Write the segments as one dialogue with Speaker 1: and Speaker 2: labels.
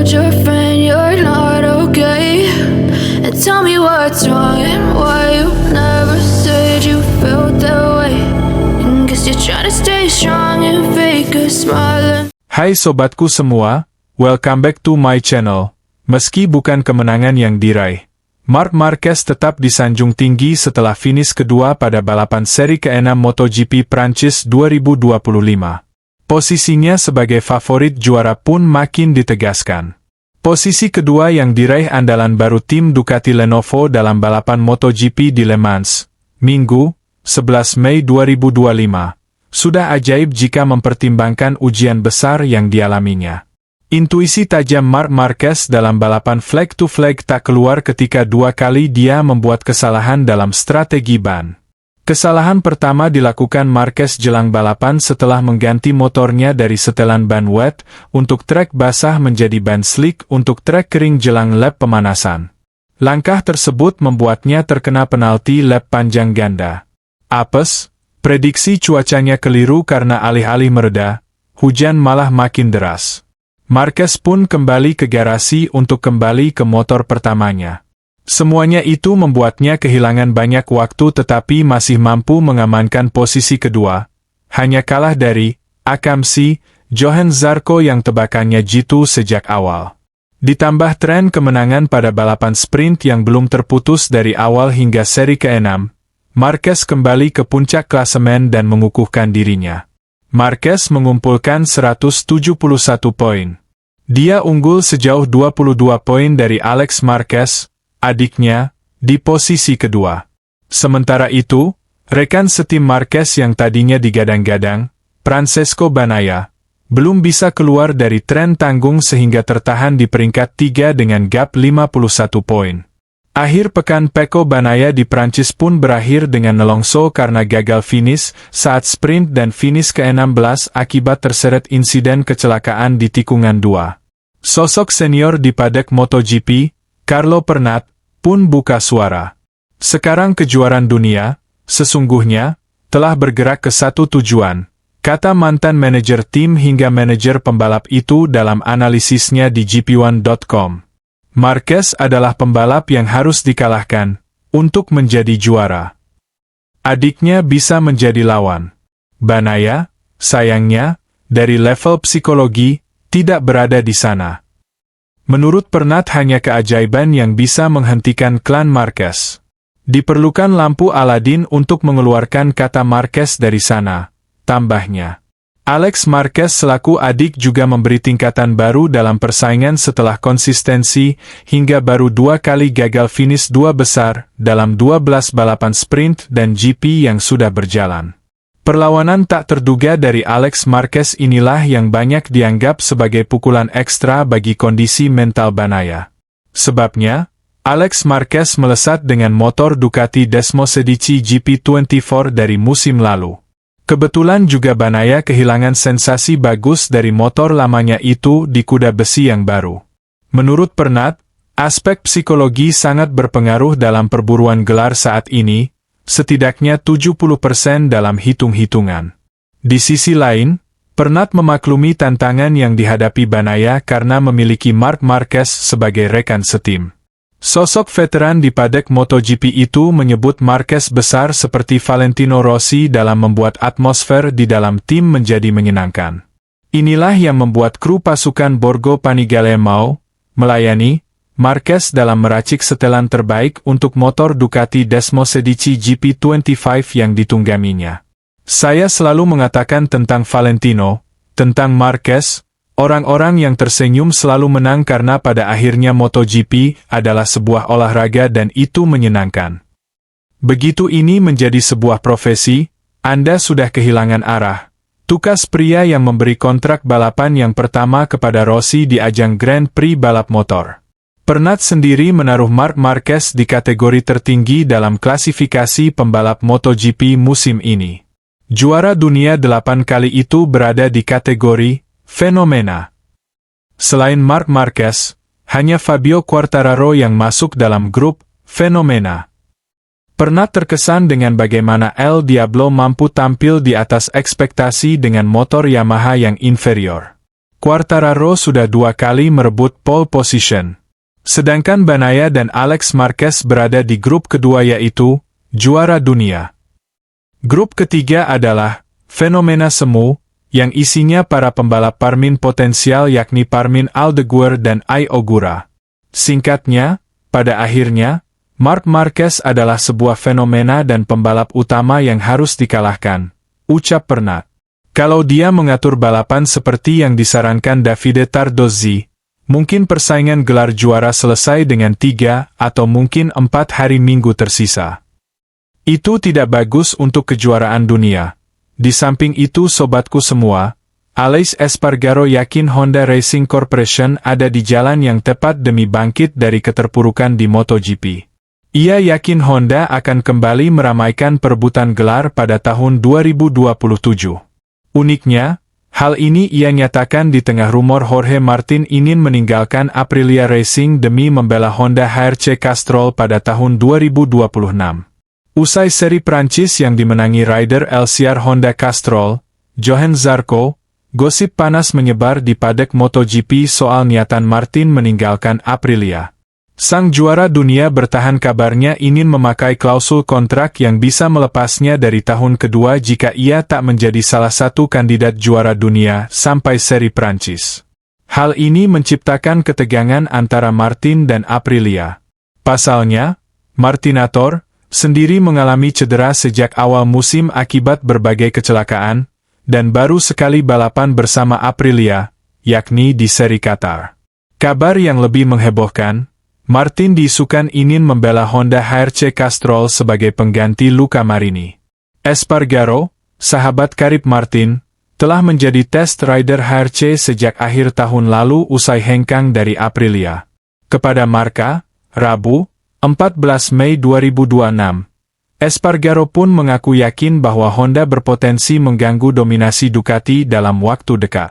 Speaker 1: told your friend you're not okay, and tell me what's wrong and why you never said you felt that way. And guess you're trying to stay strong and fake a smile.
Speaker 2: Hai sobatku semua, welcome back to my channel. Meski bukan kemenangan yang diraih, Marc Marquez tetap disanjung tinggi setelah finish kedua pada balapan seri ke-6 MotoGP Prancis 2025. Posisinya sebagai favorit juara pun makin ditegaskan. Posisi kedua yang diraih andalan baru tim Ducati Lenovo dalam balapan MotoGP di Le Mans, Minggu, 11 Mei 2025. Sudah ajaib jika mempertimbangkan ujian besar yang dialaminya. Intuisi tajam Marc Marquez dalam balapan flag to flag tak keluar ketika dua kali dia membuat kesalahan dalam strategi ban. Kesalahan pertama dilakukan Marquez jelang balapan setelah mengganti motornya dari setelan ban wet untuk trek basah menjadi ban slick untuk trek kering jelang lap pemanasan. Langkah tersebut membuatnya terkena penalti lap panjang ganda. Apes, prediksi cuacanya keliru karena alih-alih mereda, hujan malah makin deras. Marquez pun kembali ke garasi untuk kembali ke motor pertamanya. Semuanya itu membuatnya kehilangan banyak waktu tetapi masih mampu mengamankan posisi kedua. Hanya kalah dari Akamsi, Johan Zarco yang tebakannya jitu sejak awal. Ditambah tren kemenangan pada balapan sprint yang belum terputus dari awal hingga seri ke-6, Marquez kembali ke puncak klasemen dan mengukuhkan dirinya. Marquez mengumpulkan 171 poin. Dia unggul sejauh 22 poin dari Alex Marquez, adiknya, di posisi kedua. Sementara itu, rekan setim Marquez yang tadinya digadang-gadang, Francesco Bagnaia, belum bisa keluar dari tren tanggung sehingga tertahan di peringkat 3 dengan gap 51 poin. Akhir pekan Pecco Bagnaia di Prancis pun berakhir dengan nelongso karena gagal finish saat sprint dan finish ke-16 akibat terseret insiden kecelakaan di tikungan 2. Sosok senior di paddock MotoGP, Carlo Pernat, pun buka suara. Sekarang kejuaraan dunia, sesungguhnya, telah bergerak ke satu tujuan, kata mantan manajer tim hingga manajer pembalap itu dalam analisisnya di GP1.com. Marquez adalah pembalap yang harus dikalahkan untuk menjadi juara. Adiknya bisa menjadi lawan. Bagnaia, sayangnya, dari level psikologi, tidak berada di sana. Menurut Pernat hanya keajaiban yang bisa menghentikan klan Marquez. Diperlukan lampu Aladin untuk mengeluarkan kata Marquez dari sana, tambahnya. Alex Marquez selaku adik juga memberi tingkatan baru dalam persaingan setelah konsistensi hingga baru 2 kali gagal finish 2 besar dalam 12 balapan sprint dan GP yang sudah berjalan. Perlawanan tak terduga dari Alex Marquez inilah yang banyak dianggap sebagai pukulan ekstra bagi kondisi mental Bagnaia. Sebabnya, Alex Marquez melesat dengan motor Ducati Desmosedici GP24 dari musim lalu. Kebetulan juga Bagnaia kehilangan sensasi bagus dari motor lamanya itu di kuda besi yang baru. Menurut Pernat, aspek psikologi sangat berpengaruh dalam perburuan gelar saat ini, setidaknya 70% dalam hitung-hitungan. Di sisi lain, Pernat memaklumi tantangan yang dihadapi Bagnaia karena memiliki Marc Marquez sebagai rekan setim. Sosok veteran di paddock MotoGP itu menyebut Marquez besar seperti Valentino Rossi dalam membuat atmosfer di dalam tim menjadi menyenangkan. Inilah yang membuat kru pasukan Borgo Panigale mau melayani Marquez dalam meracik setelan terbaik untuk motor Ducati Desmosedici GP25 yang ditunggaminya. Saya selalu mengatakan tentang Valentino, tentang Marquez, orang-orang yang tersenyum selalu menang karena pada akhirnya MotoGP adalah sebuah olahraga dan itu menyenangkan. Begitu ini menjadi sebuah profesi, Anda sudah kehilangan arah. Tukas pria yang memberi kontrak balapan yang pertama kepada Rossi di ajang Grand Prix balap motor. Pernat sendiri menaruh Marc Marquez di kategori tertinggi dalam klasifikasi pembalap MotoGP musim ini. Juara dunia 8 kali itu berada di kategori fenomena. Selain Marc Marquez, hanya Fabio Quartararo yang masuk dalam grup fenomena. Pernat terkesan dengan bagaimana El Diablo mampu tampil di atas ekspektasi dengan motor Yamaha yang inferior. Quartararo sudah 2 kali merebut pole position. Sedangkan Bagnaia dan Alex Marquez berada di grup kedua yaitu juara dunia. Grup ketiga adalah fenomena semu, yang isinya para pembalap Parmin potensial yakni Parmin Aldeguer dan Ai Ogura. Singkatnya, pada akhirnya, Marc Marquez adalah sebuah fenomena dan pembalap utama yang harus dikalahkan, ucap Pernat. Kalau dia mengatur balapan seperti yang disarankan Davide Tardozzi, mungkin persaingan gelar juara selesai dengan 3 atau mungkin 4 hari Minggu tersisa. Itu tidak bagus untuk kejuaraan dunia. Di samping itu sobatku semua, Aleix Espargaro yakin Honda Racing Corporation ada di jalan yang tepat demi bangkit dari keterpurukan di MotoGP. Ia yakin Honda akan kembali meramaikan perebutan gelar pada tahun 2027. Uniknya, hal ini ia nyatakan di tengah rumor Jorge Martin ingin meninggalkan Aprilia Racing demi membela Honda HRC Castrol pada tahun 2026. Usai seri Prancis yang dimenangi rider LCR Honda Castrol, Johann Zarco, gosip panas menyebar di paddock MotoGP soal niatan Martin meninggalkan Aprilia. Sang juara dunia bertahan kabarnya ingin memakai klausul kontrak yang bisa melepasnya dari tahun kedua jika ia tak menjadi salah satu kandidat juara dunia sampai seri Prancis. Hal ini menciptakan ketegangan antara Martin dan Aprilia. Pasalnya, Martinator sendiri mengalami cedera sejak awal musim akibat berbagai kecelakaan, dan baru sekali balapan bersama Aprilia, yakni di seri Qatar. Kabar yang lebih menghebohkan, Martin diisukan ingin membela Honda HRC Castrol sebagai pengganti Luca Marini. Espargaro, sahabat karib Martin, telah menjadi test rider HRC sejak akhir tahun lalu usai hengkang dari Aprilia. Kepada Marca, Rabu, 14 Mei 2026, Espargaro pun mengaku yakin bahwa Honda berpotensi mengganggu dominasi Ducati dalam waktu dekat.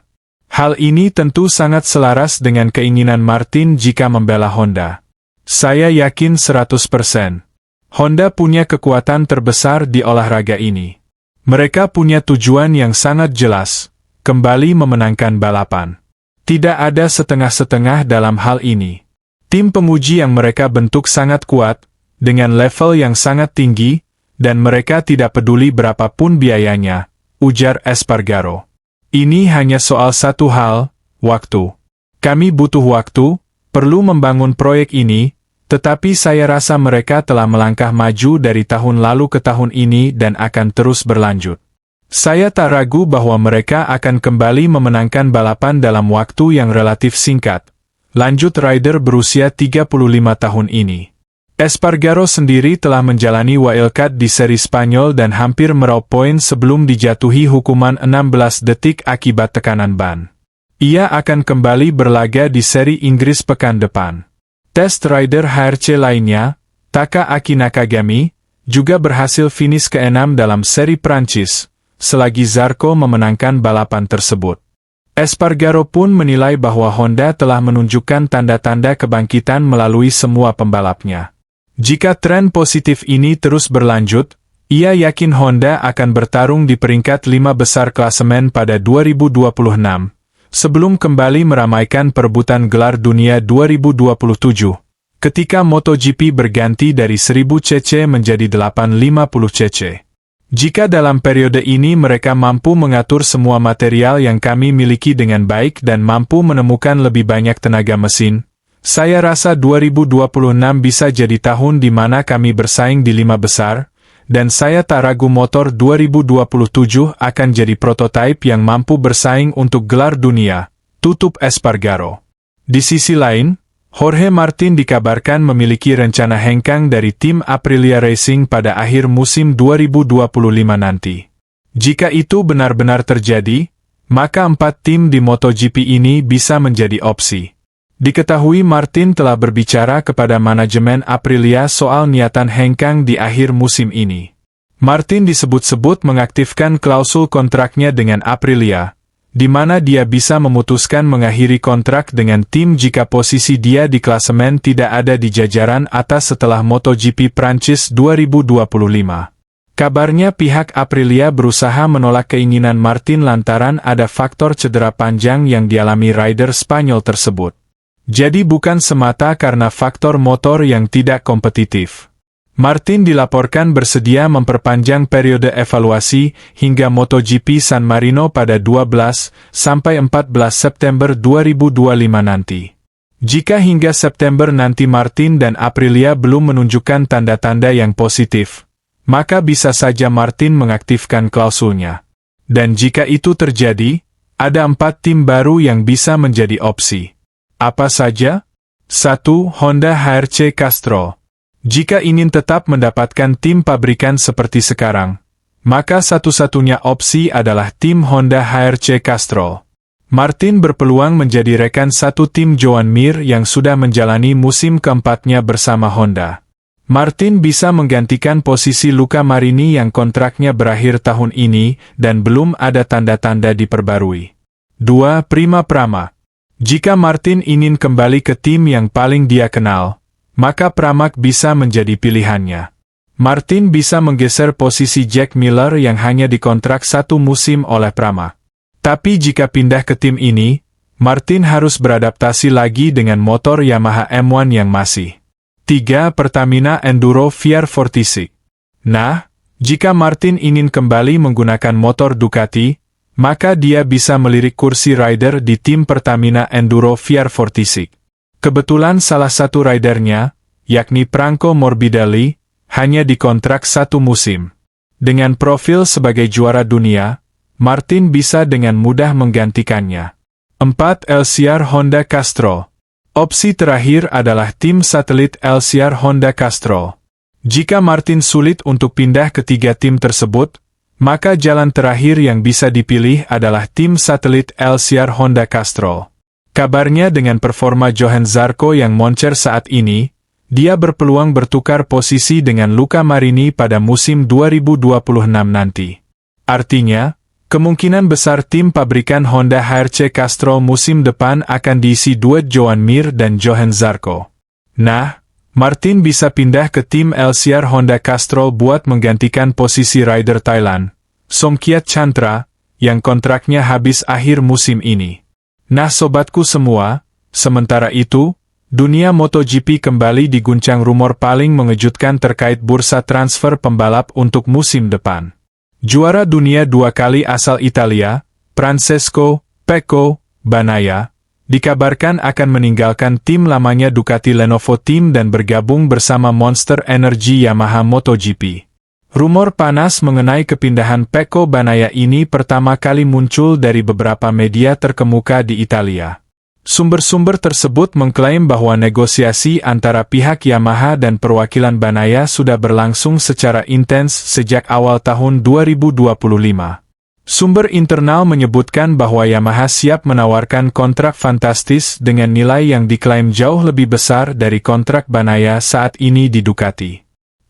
Speaker 2: Hal ini tentu sangat selaras dengan keinginan Martin jika membela Honda. Saya yakin 100%. Honda punya kekuatan terbesar di olahraga ini. Mereka punya tujuan yang sangat jelas, kembali memenangkan balapan. Tidak ada setengah-setengah dalam hal ini. Tim penguji yang mereka bentuk sangat kuat, dengan level yang sangat tinggi, dan mereka tidak peduli berapapun biayanya, ujar Espargaro. Ini hanya soal satu hal, waktu. Kami butuh waktu, perlu membangun proyek ini, tetapi saya rasa mereka telah melangkah maju dari tahun lalu ke tahun ini dan akan terus berlanjut. Saya tak ragu bahwa mereka akan kembali memenangkan balapan dalam waktu yang relatif singkat. Lanjut rider berusia 35 tahun ini. Espargaro sendiri telah menjalani wildcard di seri Spanyol dan hampir meraup poin sebelum dijatuhi hukuman 16 detik akibat tekanan ban. Ia akan kembali berlaga di seri Inggris pekan depan. Test rider HRC lainnya, Taka Aki Nakagami, juga berhasil finish ke-6 dalam seri Prancis, selagi Zarco memenangkan balapan tersebut. Espargaro pun menilai bahwa Honda telah menunjukkan tanda-tanda kebangkitan melalui semua pembalapnya. Jika tren positif ini terus berlanjut, ia yakin Honda akan bertarung di peringkat 5 besar klasemen pada 2026, sebelum kembali meramaikan perebutan gelar dunia 2027, ketika MotoGP berganti dari 1000 cc menjadi 850 cc. Jika dalam periode ini mereka mampu mengatur semua material yang kami miliki dengan baik dan mampu menemukan lebih banyak tenaga mesin, saya rasa 2026 bisa jadi tahun di mana kami bersaing di 5 besar, dan saya tak ragu motor 2027 akan jadi prototipe yang mampu bersaing untuk gelar dunia, tutup Espargaro. Di sisi lain, Jorge Martin dikabarkan memiliki rencana hengkang dari tim Aprilia Racing pada akhir musim 2025 nanti. Jika itu benar-benar terjadi, maka 4 tim di MotoGP ini bisa menjadi opsi. Diketahui Martin telah berbicara kepada manajemen Aprilia soal niatan hengkang di akhir musim ini. Martin disebut-sebut mengaktifkan klausul kontraknya dengan Aprilia, di mana dia bisa memutuskan mengakhiri kontrak dengan tim jika posisi dia di klasemen tidak ada di jajaran atas setelah MotoGP Prancis 2025. Kabarnya pihak Aprilia berusaha menolak keinginan Martin lantaran ada faktor cedera panjang yang dialami rider Spanyol tersebut. Jadi bukan semata karena faktor motor yang tidak kompetitif. Martin dilaporkan bersedia memperpanjang periode evaluasi hingga MotoGP San Marino pada 12 sampai 14 September 2025 nanti. Jika hingga September nanti Martin dan Aprilia belum menunjukkan tanda-tanda yang positif, maka bisa saja Martin mengaktifkan klausulnya. Dan jika itu terjadi, ada 4 tim baru yang bisa menjadi opsi. Apa saja? 1. Honda HRC Castrol. Jika ingin tetap mendapatkan tim pabrikan seperti sekarang, maka satu-satunya opsi adalah tim Honda HRC Castrol. Martin berpeluang menjadi rekan satu tim Joan Mir yang sudah menjalani musim keempatnya bersama Honda. Martin bisa menggantikan posisi Luca Marini yang kontraknya berakhir tahun ini dan belum ada tanda-tanda diperbarui. 2. Prima Prama. Jika Martin ingin kembali ke tim yang paling dia kenal, maka Pramac bisa menjadi pilihannya. Martin bisa menggeser posisi Jack Miller yang hanya dikontrak satu musim oleh Pramac. Tapi jika pindah ke tim ini, Martin harus beradaptasi lagi dengan motor Yamaha M1 yang masih. 3. Pertamina Enduro VR46. Nah, jika Martin ingin kembali menggunakan motor Ducati, maka dia bisa melirik kursi rider di tim Pertamina Enduro VR46. Kebetulan salah satu ridernya, yakni Franco Morbidelli, hanya dikontrak satu musim. Dengan profil sebagai juara dunia, Martin bisa dengan mudah menggantikannya. 4. LCR Honda Castrol. Opsi terakhir adalah tim satelit LCR Honda Castrol. Jika Martin sulit untuk pindah ke 3 tim tersebut, maka jalan terakhir yang bisa dipilih adalah tim satelit LCR Honda Castrol. Kabarnya dengan performa Johan Zarco yang moncer saat ini, dia berpeluang bertukar posisi dengan Luca Marini pada musim 2026 nanti. Artinya, kemungkinan besar tim pabrikan Honda HRC Castrol musim depan akan diisi duet Joan Mir dan Johan Zarco. Nah, Martin bisa pindah ke tim LCR Honda Castrol buat menggantikan posisi rider Thailand, Somkiat Chantra, yang kontraknya habis akhir musim ini. Nah sobatku semua, sementara itu, dunia MotoGP kembali diguncang rumor paling mengejutkan terkait bursa transfer pembalap untuk musim depan. Juara dunia 2 kali asal Italia, Francesco Pecco Bagnaia, dikabarkan akan meninggalkan tim lamanya Ducati Lenovo Team dan bergabung bersama Monster Energy Yamaha MotoGP. Rumor panas mengenai kepindahan Pecco Bagnaia ini pertama kali muncul dari beberapa media terkemuka di Italia. Sumber-sumber tersebut mengklaim bahwa negosiasi antara pihak Yamaha dan perwakilan Bagnaia sudah berlangsung secara intens sejak awal tahun 2025. Sumber internal menyebutkan bahwa Yamaha siap menawarkan kontrak fantastis dengan nilai yang diklaim jauh lebih besar dari kontrak Bagnaia saat ini di Ducati.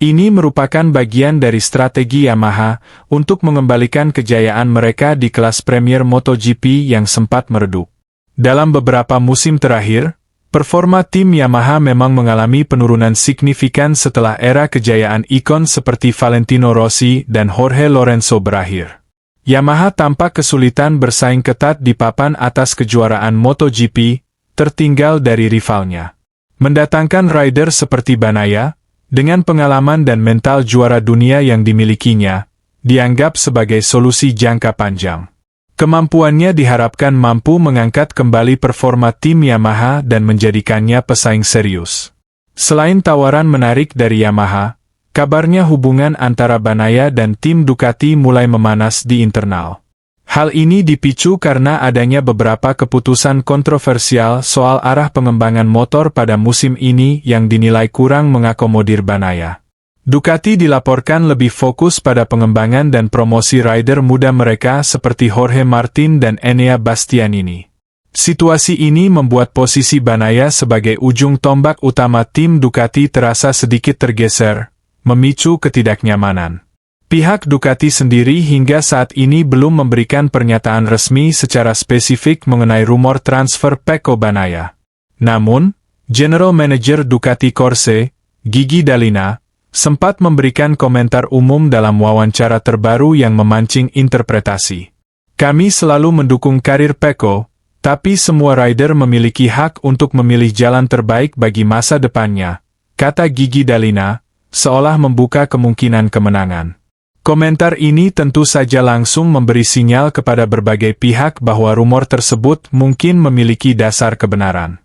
Speaker 2: Ini merupakan bagian dari strategi Yamaha untuk mengembalikan kejayaan mereka di kelas Premier MotoGP yang sempat meredup. Dalam beberapa musim terakhir, performa tim Yamaha memang mengalami penurunan signifikan setelah era kejayaan ikon seperti Valentino Rossi dan Jorge Lorenzo berakhir. Yamaha tampak kesulitan bersaing ketat di papan atas kejuaraan MotoGP, tertinggal dari rivalnya. Mendatangkan rider seperti Bagnaia, dengan pengalaman dan mental juara dunia yang dimilikinya, dianggap sebagai solusi jangka panjang. Kemampuannya diharapkan mampu mengangkat kembali performa tim Yamaha dan menjadikannya pesaing serius. Selain tawaran menarik dari Yamaha, kabarnya hubungan antara Bagnaia dan tim Ducati mulai memanas di internal. Hal ini dipicu karena adanya beberapa keputusan kontroversial soal arah pengembangan motor pada musim ini yang dinilai kurang mengakomodir Bagnaia. Ducati dilaporkan lebih fokus pada pengembangan dan promosi rider muda mereka seperti Jorge Martin dan Enea Bastianini. Situasi ini membuat posisi Bagnaia sebagai ujung tombak utama tim Ducati terasa sedikit tergeser, memicu ketidaknyamanan. Pihak Ducati sendiri hingga saat ini belum memberikan pernyataan resmi secara spesifik mengenai rumor transfer Pecco Bagnaia. Namun, General Manager Ducati Corse, Gigi Dall'Igna, sempat memberikan komentar umum dalam wawancara terbaru yang memancing interpretasi. Kami selalu mendukung karir Pecco, tapi semua rider memiliki hak untuk memilih jalan terbaik bagi masa depannya, kata Gigi Dalina, seolah membuka kemungkinan kemenangan. Komentar ini tentu saja langsung memberi sinyal kepada berbagai pihak bahwa rumor tersebut mungkin memiliki dasar kebenaran.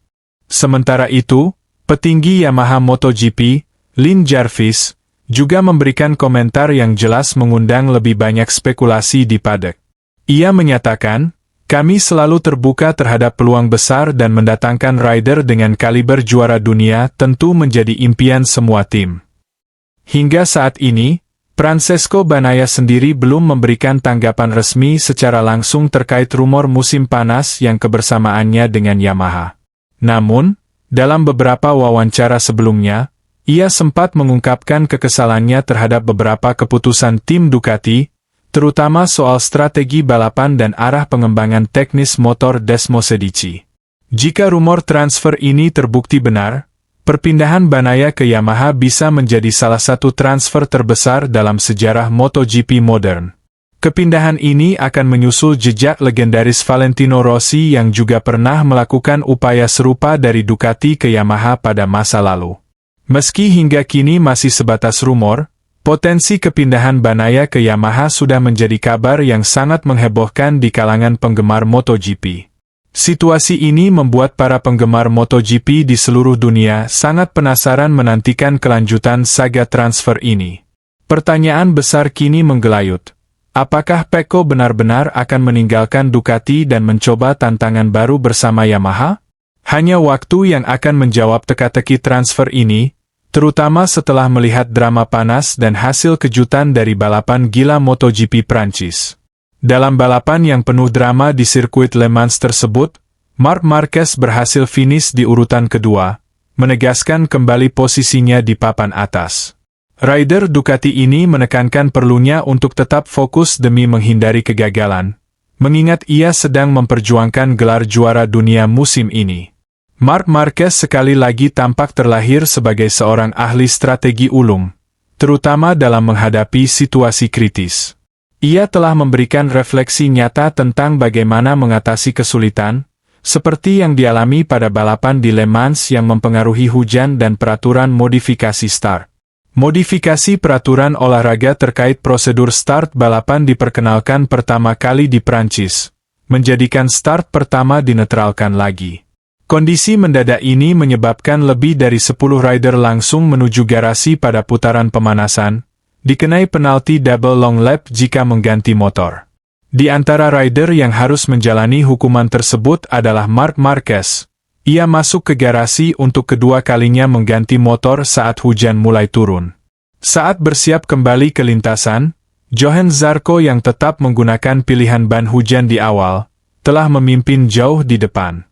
Speaker 2: Sementara itu, petinggi Yamaha MotoGP, Lin Jarvis, juga memberikan komentar yang jelas mengundang lebih banyak spekulasi di paddock. Ia menyatakan, "Kami selalu terbuka terhadap peluang besar dan mendatangkan rider dengan kaliber juara dunia tentu menjadi impian semua tim." Hingga saat ini, Francesco Bagnaia sendiri belum memberikan tanggapan resmi secara langsung terkait rumor musim panas yang kebersamaannya dengan Yamaha. Namun, dalam beberapa wawancara sebelumnya, ia sempat mengungkapkan kekesalannya terhadap beberapa keputusan tim Ducati, terutama soal strategi balapan dan arah pengembangan teknis motor Desmosedici. Jika rumor transfer ini terbukti benar, perpindahan Bagnaia ke Yamaha bisa menjadi salah satu transfer terbesar dalam sejarah MotoGP modern. Kepindahan ini akan menyusul jejak legendaris Valentino Rossi yang juga pernah melakukan upaya serupa dari Ducati ke Yamaha pada masa lalu. Meski hingga kini masih sebatas rumor, potensi kepindahan Bagnaia ke Yamaha sudah menjadi kabar yang sangat menghebohkan di kalangan penggemar MotoGP. Situasi ini membuat para penggemar MotoGP di seluruh dunia sangat penasaran menantikan kelanjutan saga transfer ini. Pertanyaan besar kini menggelayut. Apakah Pecco benar-benar akan meninggalkan Ducati dan mencoba tantangan baru bersama Yamaha? Hanya waktu yang akan menjawab teka-teki transfer ini, terutama setelah melihat drama panas dan hasil kejutan dari balapan gila MotoGP Prancis. Dalam balapan yang penuh drama di sirkuit Le Mans tersebut, Marc Marquez berhasil finish di urutan kedua, menegaskan kembali posisinya di papan atas. Rider Ducati ini menekankan perlunya untuk tetap fokus demi menghindari kegagalan, mengingat ia sedang memperjuangkan gelar juara dunia musim ini. Marc Marquez sekali lagi tampak terlahir sebagai seorang ahli strategi ulung, terutama dalam menghadapi situasi kritis. Ia telah memberikan refleksi nyata tentang bagaimana mengatasi kesulitan, seperti yang dialami pada balapan di Le Mans yang mempengaruhi hujan dan peraturan modifikasi start. Modifikasi peraturan olahraga terkait prosedur start balapan diperkenalkan pertama kali di Prancis, menjadikan start pertama dinetralkan lagi. Kondisi mendadak ini menyebabkan lebih dari 10 rider langsung menuju garasi pada putaran pemanasan, dikenai penalti double long lap jika mengganti motor. Di antara rider yang harus menjalani hukuman tersebut adalah Marc Marquez. Ia masuk ke garasi untuk kedua kalinya mengganti motor saat hujan mulai turun. Saat bersiap kembali ke lintasan, Johan Zarco yang tetap menggunakan pilihan ban hujan di awal, telah memimpin jauh di depan.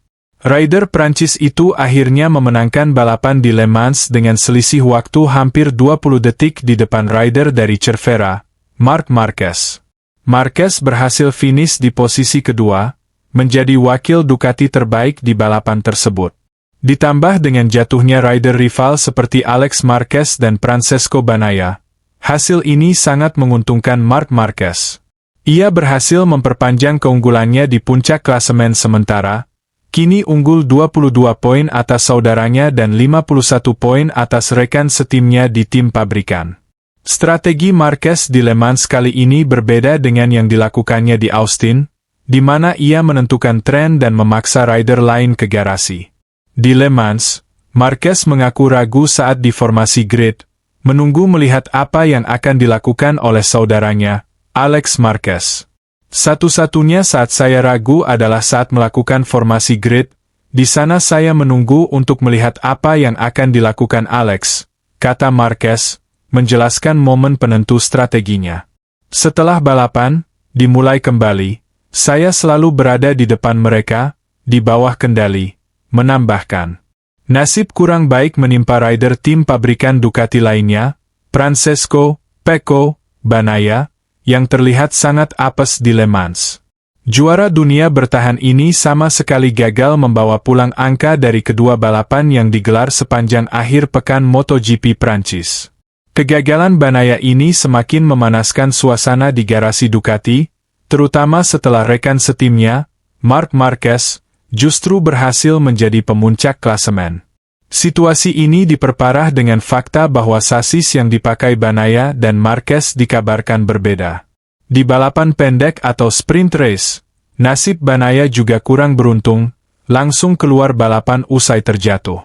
Speaker 2: Rider Prancis itu akhirnya memenangkan balapan di Le Mans dengan selisih waktu hampir 20 detik di depan rider dari Cervera, Marc Marquez. Marquez berhasil finish di posisi kedua, menjadi wakil Ducati terbaik di balapan tersebut. Ditambah dengan jatuhnya rider rival seperti Alex Marquez dan Francesco Bagnaia, hasil ini sangat menguntungkan Marc Marquez. Ia berhasil memperpanjang keunggulannya di puncak klasemen sementara, kini unggul 22 poin atas saudaranya dan 51 poin atas rekan setimnya di tim pabrikan. Strategi Marquez di Le Mans kali ini berbeda dengan yang dilakukannya di Austin, di mana ia menentukan tren dan memaksa rider lain ke garasi. Di Le Mans, Marquez mengaku ragu saat di formasi grid, menunggu melihat apa yang akan dilakukan oleh saudaranya, Alex Marquez. Satu-satunya saat saya ragu adalah saat melakukan formasi grid, di sana saya menunggu untuk melihat apa yang akan dilakukan Alex, kata Marquez, menjelaskan momen penentu strateginya. Setelah balapan dimulai kembali, saya selalu berada di depan mereka, di bawah kendali, menambahkan. Nasib kurang baik menimpa rider tim pabrikan Ducati lainnya, Francesco Pecco Bagnaia, yang terlihat sangat apes di Le Mans. Juara dunia bertahan ini sama sekali gagal membawa pulang angka dari kedua balapan yang digelar sepanjang akhir pekan MotoGP Prancis. Kegagalan Bagnaia ini semakin memanaskan suasana di garasi Ducati, terutama setelah rekan setimnya, Marc Marquez, justru berhasil menjadi pemuncak klasemen. Situasi ini diperparah dengan fakta bahwa sasis yang dipakai Bagnaia dan Marquez dikabarkan berbeda. Di balapan pendek atau sprint race, nasib Bagnaia juga kurang beruntung, langsung keluar balapan usai terjatuh.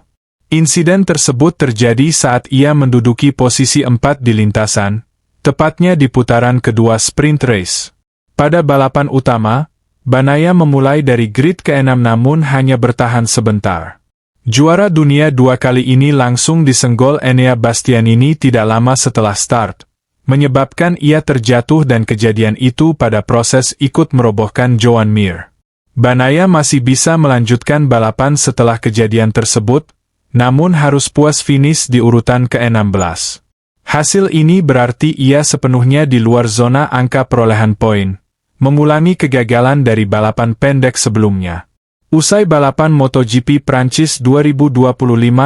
Speaker 2: Insiden tersebut terjadi saat ia menduduki posisi 4 di lintasan, tepatnya di putaran kedua sprint race. Pada balapan utama, Bagnaia memulai dari grid ke-6 namun hanya bertahan sebentar. Juara dunia 2 kali ini langsung disenggol Enea Bastianini tidak lama setelah start, menyebabkan ia terjatuh dan kejadian itu pada proses ikut merobohkan Joan Mir. Bagnaia masih bisa melanjutkan balapan setelah kejadian tersebut, namun harus puas finish di urutan ke-16. Hasil ini berarti ia sepenuhnya di luar zona angka perolehan poin, mengulangi kegagalan dari balapan pendek sebelumnya. Usai balapan MotoGP Prancis 2025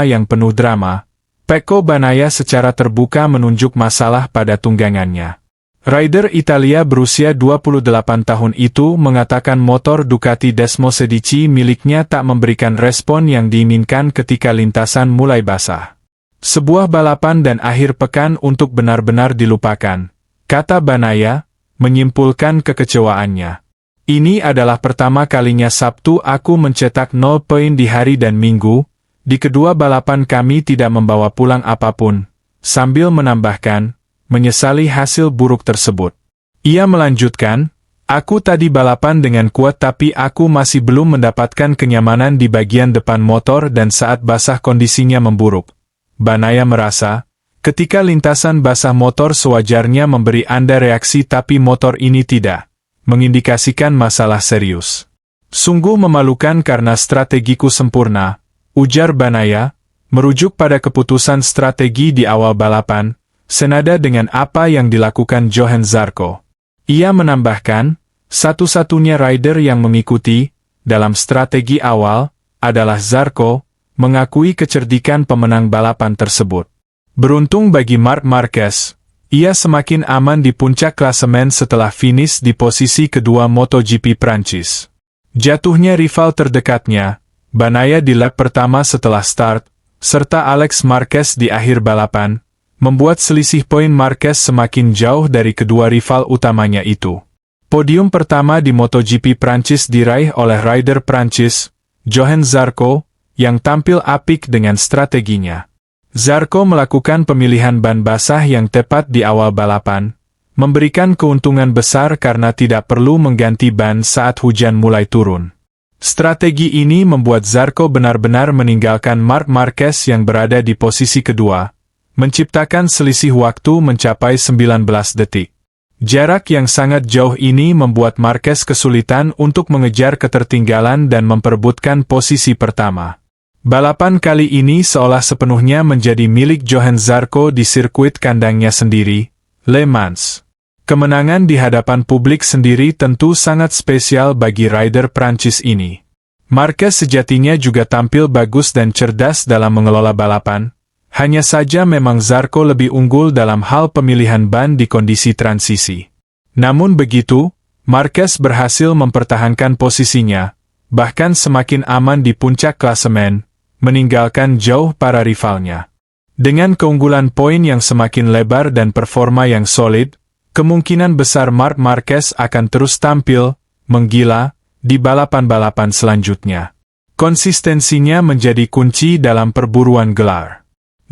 Speaker 2: yang penuh drama, Pecco Bagnaia secara terbuka menunjuk masalah pada tunggangannya. Rider Italia berusia 28 tahun itu mengatakan motor Ducati Desmosedici miliknya tak memberikan respon yang diinginkan ketika lintasan mulai basah. Sebuah balapan dan akhir pekan untuk benar-benar dilupakan, kata Bagnaia, menyimpulkan kekecewaannya. Ini adalah pertama kalinya Sabtu aku mencetak 0 poin di hari dan Minggu, di kedua balapan kami tidak membawa pulang apapun, sambil menambahkan, menyesali hasil buruk tersebut. Ia melanjutkan, aku tadi balapan dengan kuat tapi aku masih belum mendapatkan kenyamanan di bagian depan motor dan saat basah kondisinya memburuk. Bagnaia merasa, ketika lintasan basah motor sewajarnya memberi Anda reaksi tapi motor ini tidak, mengindikasikan masalah serius. Sungguh memalukan karena strategiku sempurna, ujar Bagnaia, merujuk pada keputusan strategi di awal balapan, senada dengan apa yang dilakukan Johann Zarco. Ia menambahkan, satu-satunya rider yang mengikuti, dalam strategi awal, adalah Zarco, mengakui kecerdikan pemenang balapan tersebut. Beruntung bagi Marc Marquez, ia semakin aman di puncak klasemen setelah finish di posisi kedua MotoGP Prancis. Jatuhnya rival terdekatnya, Bagnaia di lap pertama setelah start, serta Alex Marquez di akhir balapan, membuat selisih poin Marquez semakin jauh dari kedua rival utamanya itu. Podium pertama di MotoGP Prancis diraih oleh rider Prancis, Johann Zarco, yang tampil apik dengan strateginya. Zarco melakukan pemilihan ban basah yang tepat di awal balapan, memberikan keuntungan besar karena tidak perlu mengganti ban saat hujan mulai turun. Strategi ini membuat Zarco benar-benar meninggalkan Marc Marquez yang berada di posisi kedua, menciptakan selisih waktu mencapai 19 detik. Jarak yang sangat jauh ini membuat Marquez kesulitan untuk mengejar ketertinggalan dan memperebutkan posisi pertama. Balapan kali ini seolah sepenuhnya menjadi milik Johann Zarco di sirkuit kandangnya sendiri, Le Mans. Kemenangan di hadapan publik sendiri tentu sangat spesial bagi rider Prancis ini. Marquez sejatinya juga tampil bagus dan cerdas dalam mengelola balapan. Hanya saja memang Zarco lebih unggul dalam hal pemilihan ban di kondisi transisi. Namun begitu, Marquez berhasil mempertahankan posisinya, bahkan semakin aman di puncak klasemen, meninggalkan jauh para rivalnya. Dengan keunggulan poin yang semakin lebar dan performa yang solid, kemungkinan besar Marc Marquez akan terus tampil, menggila, di balapan-balapan selanjutnya. Konsistensinya menjadi kunci dalam perburuan gelar.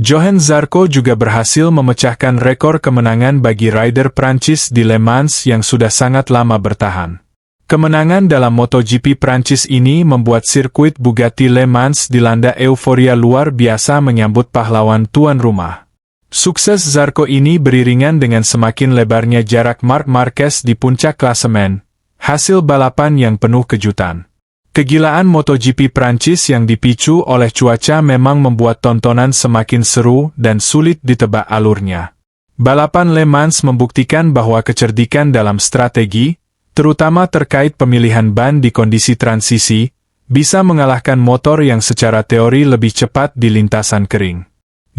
Speaker 2: Johann Zarco juga berhasil memecahkan rekor kemenangan bagi rider Prancis di Le Mans yang sudah sangat lama bertahan. Kemenangan dalam MotoGP Prancis ini membuat sirkuit Bugatti Le Mans dilanda euforia luar biasa menyambut pahlawan tuan rumah. Sukses Zarco ini beriringan dengan semakin lebarnya jarak Marc Marquez di puncak klasemen, hasil balapan yang penuh kejutan. Kegilaan MotoGP Prancis yang dipicu oleh cuaca memang membuat tontonan semakin seru dan sulit ditebak alurnya. Balapan Le Mans membuktikan bahwa kecerdikan dalam strategi, terutama terkait pemilihan ban di kondisi transisi, bisa mengalahkan motor yang secara teori lebih cepat di lintasan kering.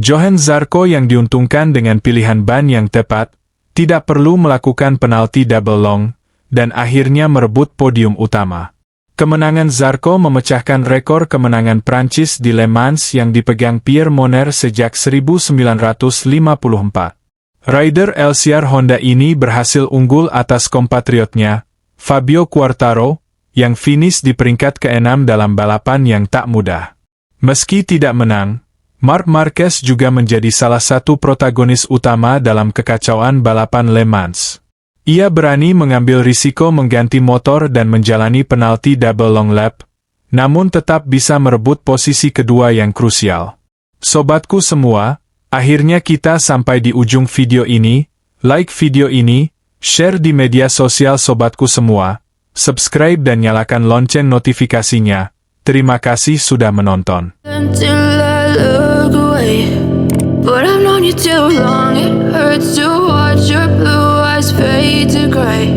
Speaker 2: Johan Zarco yang diuntungkan dengan pilihan ban yang tepat, tidak perlu melakukan penalti double long, dan akhirnya merebut podium utama. Kemenangan Zarco memecahkan rekor kemenangan Prancis di Le Mans yang dipegang Pierre Monner sejak 1954. Rider LCR Honda ini berhasil unggul atas kompatriotnya, Fabio Quartararo, yang finish di peringkat ke-6 dalam balapan yang tak mudah. Meski tidak menang, Marc Marquez juga menjadi salah satu protagonis utama dalam kekacauan balapan Le Mans. Ia berani mengambil risiko mengganti motor dan menjalani penalti double long lap, namun tetap bisa merebut posisi kedua yang krusial. Sobatku semua, akhirnya kita sampai di ujung video ini. Like video ini, share di media sosial sobatku semua, subscribe dan nyalakan lonceng notifikasinya. Terima kasih sudah menonton.
Speaker 1: Until I look away, but I've known you too long. It hurts to watch your blue eyes fade to gray.